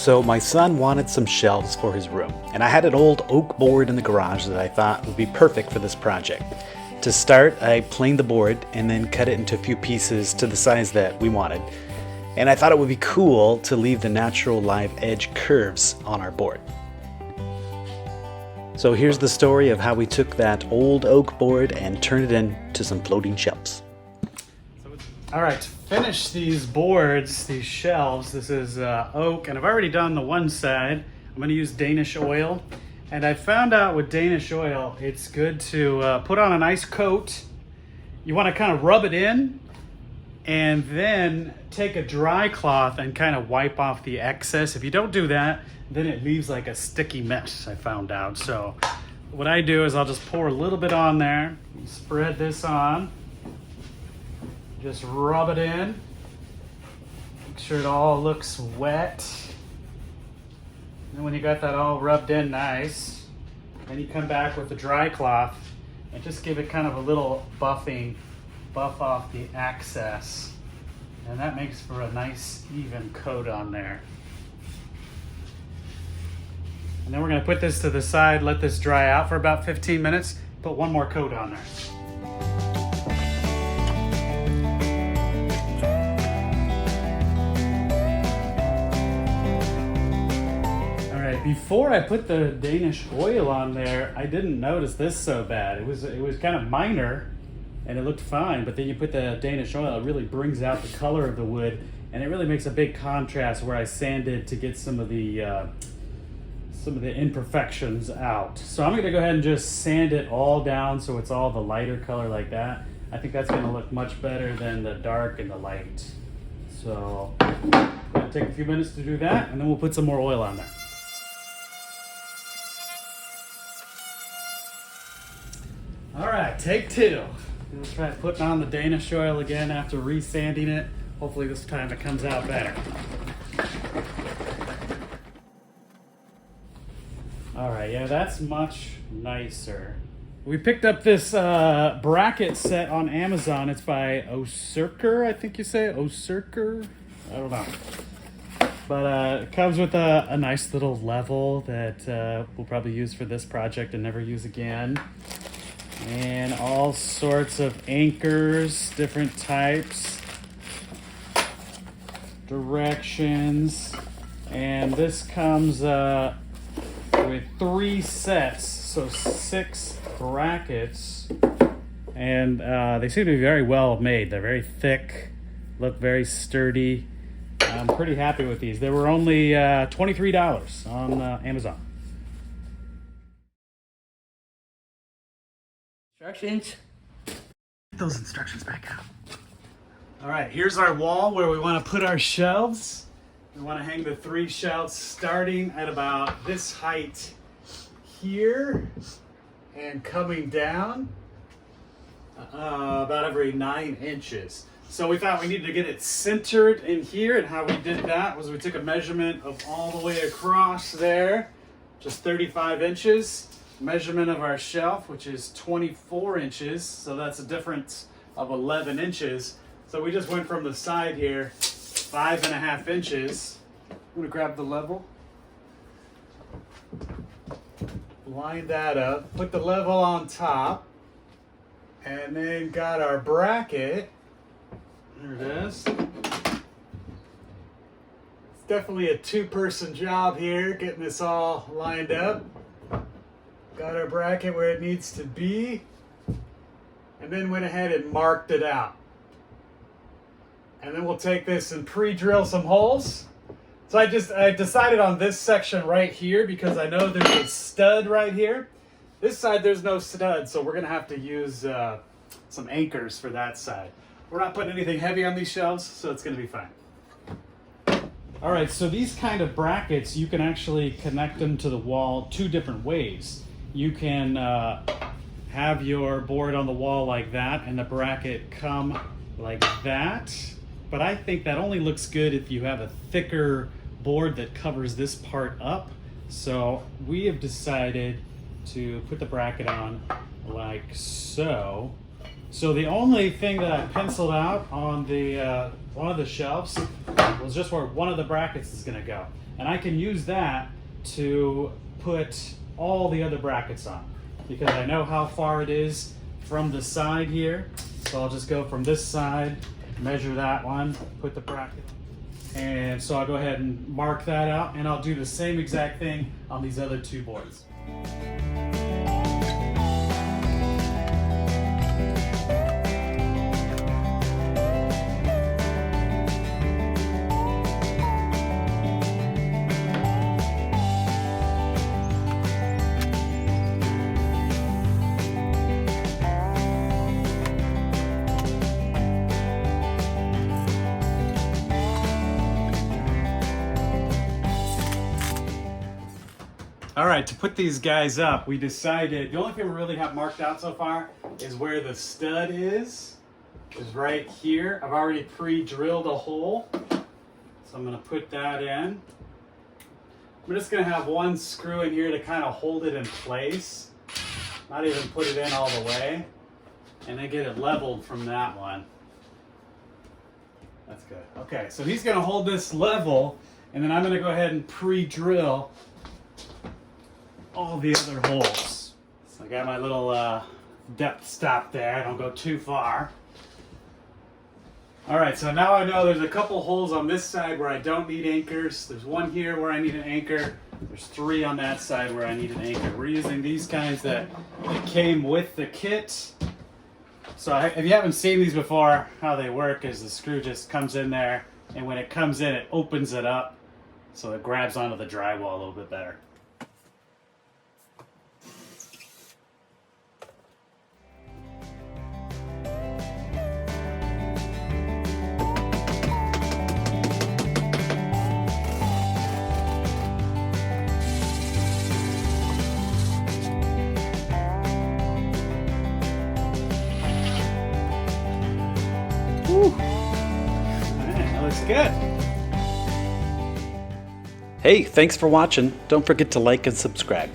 So my son wanted some shelves for his room, and I had an old oak board in the garage that I thought would be perfect for this project. To start, I planed the board and then cut it into a few pieces to the size that we wanted. And I thought it would be cool to leave the natural live edge curves on our board. So here's the story of how we took that old oak board and turned it into some floating shelves. All right, to finish these boards, these shelves, this is oak, and I've already done the one side. I'm going to use Danish Oil, and I found out with Danish Oil, it's good to put on a nice coat. You want to kind of rub it in, and then take a dry cloth and kind of wipe off the excess. If you don't do that, then it leaves like a sticky mess, I found out. So what I do is I'll just pour a little bit on there, spread this on. Just rub it in. Make sure it all looks wet. And when you got that all rubbed in nice, then you come back with the dry cloth and just give it kind of a little buffing, buff off the excess. And that makes for a nice even coat on there. And then we're gonna put this to the side, let this dry out for about 15 minutes, put one more coat on there. Before I put the Danish Oil on there, I didn't notice this so bad. It was kind of minor and it looked fine, but then you put the Danish Oil, it really brings out the color of the wood, and it really makes a big contrast where I sanded to get some of the imperfections out. So I'm gonna go ahead and just sand it all down so it's all the lighter color like that. I think that's gonna look much better than the dark and the light. So it'll take a few minutes to do that, and then we'll put some more oil on there. All right, take two. We'll try putting on the Danish Oil again after re-sanding it. Hopefully this time it comes out better. All right, yeah, that's much nicer. We picked up this bracket set on Amazon. It's by Oserker, I think you say, Oserker? I don't know. But it comes with a nice little level that we'll probably use for this project and never use again. And all sorts of anchors, different types, directions, and this comes with 3 sets, so 6 brackets, and they seem to be very well made. They're very thick, look very sturdy. I'm pretty happy with these. They were only $23 on Amazon. Instructions. Get those instructions back out. All right, here's our wall where we want to put our shelves. We want to hang the 3 shelves starting at about this height here and coming down about every 9 inches. So we thought we needed to get it centered in here, and how we did that was we took a measurement of all the way across there, just 35 inches. Measurement of our shelf, which is 24 inches, so that's a difference of 11 inches. So we just went from the side here 5.5 inches. I'm gonna grab the level, line that up, put the level on top, and then got our bracket. There it is. It's definitely a 2-person job here, getting this all lined up. Got our bracket where it needs to be, and then went ahead and marked it out. And then we'll take this and pre-drill some holes. So I decided on this section right here because I know there's a stud right here. This side there's no stud, so we're gonna have to use some anchors for that side. We're not putting anything heavy on these shelves, so it's gonna be fine. All right, so these kind of brackets, you can actually connect them to the wall 2 different ways. You can have your board on the wall like that and the bracket come like that. But I think that only looks good if you have a thicker board that covers this part up. So we have decided to put the bracket on like so. So the only thing that I penciled out on the one of the shelves was just where one of the brackets is going to go. And I can use that to put all the other brackets on, because I know how far it is from the side here. So I'll just go from this side, measure that one, put the bracket, and so I'll go ahead and mark that out, and I'll do the same exact thing on these other two boards. All right, to put these guys up, we decided the only thing we really have marked out so far is where the stud is right here. I've already pre-drilled a hole, so I'm gonna put that in. I'm just gonna have one screw in here to kind of hold it in place, not even put it in all the way, and then get it leveled from that one. That's good. Okay, so he's gonna hold this level, and then I'm gonna go ahead and pre-drill all the other holes. So I got my little depth stop there. I don't go too far. All right, so now I know there's a couple holes on this side where I don't need anchors. There's one here where I need an anchor. There's 3 on that side where I need an anchor. We're using these kinds that came with the kit. So if you haven't seen these before, how they work is the screw just comes in there, and when it comes in, it opens it up so it grabs onto the drywall a little bit better. That looks good. Hey, thanks for watching. Don't forget to like and subscribe.